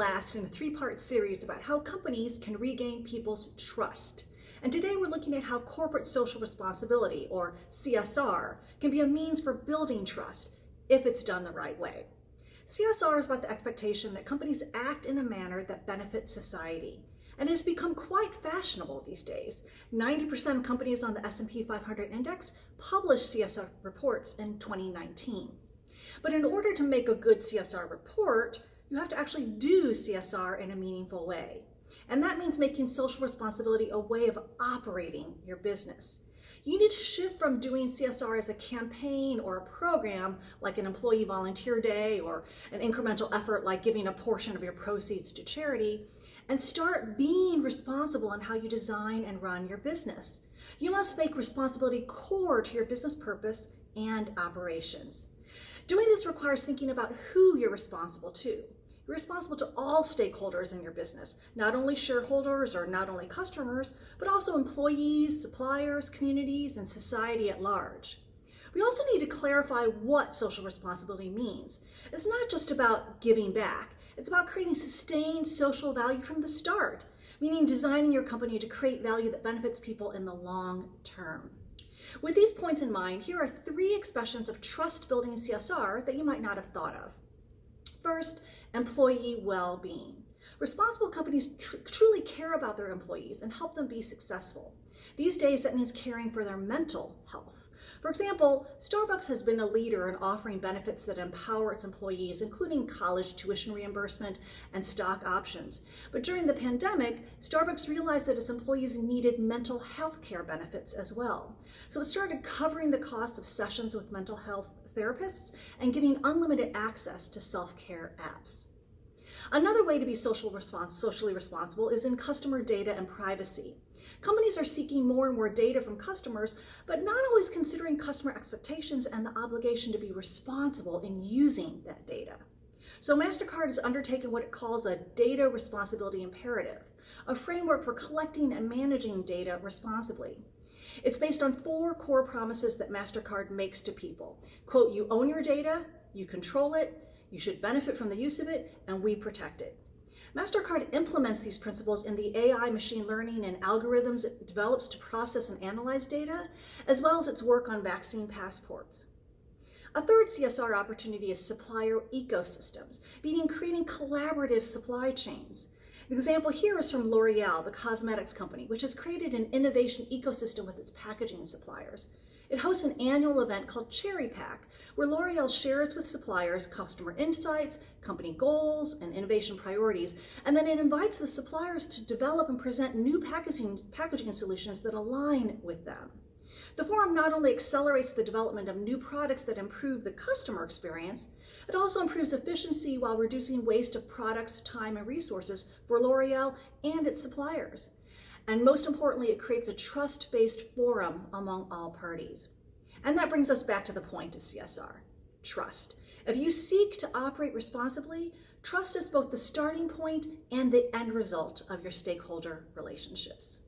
last in a three-part series about how companies can regain people's trust. And today we're looking at how corporate social responsibility, or CSR, can be a means for building trust if it's done the right way. CSR is about the expectation that companies act in a manner that benefits society. And it has become quite fashionable these days. 90% of companies on the S&P 500 index published CSR reports in 2019. But in order to make a good CSR report, you have to actually do CSR in a meaningful way. And that means making social responsibility a way of operating your business. You need to shift from doing CSR as a campaign or a program like an employee volunteer day or an incremental effort like giving a portion of your proceeds to charity, and start being responsible in how you design and run your business. You must make responsibility core to your business purpose and operations. Doing this requires thinking about who you're responsible to. You're responsible to all stakeholders in your business, not only shareholders or not only customers, but also employees, suppliers, communities, and society at large. We also need to clarify what social responsibility means. It's not just about giving back. It's about creating sustained social value from the start, meaning designing your company to create value that benefits people in the long term. With these points in mind, here are 3 expressions of trust-building CSR that you might not have thought of. First, employee well-being. Responsible companies truly care about their employees and help them be successful. These days, that means caring for their mental health. For example, Starbucks has been a leader in offering benefits that empower its employees, including college tuition reimbursement and stock options. But during the pandemic, Starbucks realized that its employees needed mental health care benefits as well. So it started covering the cost of sessions with mental health therapists and giving unlimited access to self-care apps. Another way to be socially responsible is in customer data and privacy. Companies are seeking more and more data from customers, but not always considering customer expectations and the obligation to be responsible in using that data. So MasterCard has undertaken what it calls a data responsibility imperative, a framework for collecting and managing data responsibly. It's based on 4 core promises that MasterCard makes to people. Quote, you own your data, you control it, you should benefit from the use of it, and we protect it. MasterCard implements these principles in the AI machine learning and algorithms it develops to process and analyze data, as well as its work on vaccine passports. A third CSR opportunity is supplier ecosystems, meaning creating collaborative supply chains. The example here is from L'Oreal, the cosmetics company, which has created an innovation ecosystem with its packaging suppliers. It hosts an annual event called Cherry Pack, where L'Oreal shares with suppliers customer insights, company goals, and innovation priorities, and then it invites the suppliers to develop and present new packaging solutions that align with them. The forum not only accelerates the development of new products that improve the customer experience, it also improves efficiency while reducing waste of products, time, and resources for L'Oreal and its suppliers. And most importantly, it creates a trust-based forum among all parties. And that brings us back to the point of CSR, trust. If you seek to operate responsibly, trust is both the starting point and the end result of your stakeholder relationships.